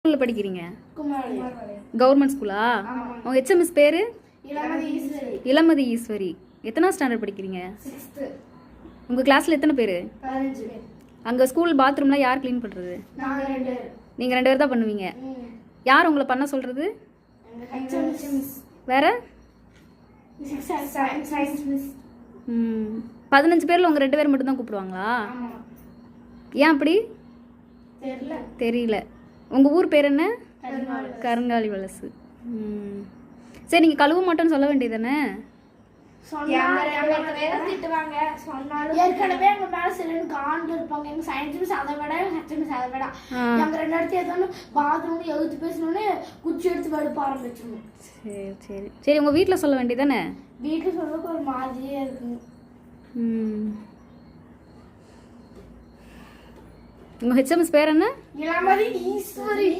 ஸ்கூலில் படிக்கிறீங்க? கவர்மெண்ட் ஸ்கூலா? உங்கள் ஹெச்எம்எஸ் பேர்? இளமதி ஈஸ்வரி. எத்தனாவது ஸ்டாண்டர்ட் படிக்கிறீங்க? உங்கள் கிளாஸில் எத்தனை பேர்? அங்கே ஸ்கூல் பாத்ரூம்லாம் யார் க்ளீன் பண்ணுறது? நீங்கள் 2 பேர் தான் பண்ணுவீங்க. யார் உங்களை பண்ண சொல்கிறது? வேற 15 பேரில் உங்கள் 2 பேர் மட்டும்தான் கூப்பிடுவாங்களா? ஏன் அப்படி தெரியல. உங்கள் ஊர் பேர் என்ன? கருங்காலி வலசு. சரி, நீங்கள் கழுவ மாட்டோன்னு சொல்ல வேண்டியது தானே? சரி சரி சரி, உங்கள் வீட்டில் சொல்ல வேண்டியது தானே? வீட்டில் சொல்றதுக்கு ஒரு மாதிரியே இருக்கு. உங்கள் ஹெச்எம்எஸ் பேர் என்ன? இளமதி ஈஸ்வரி.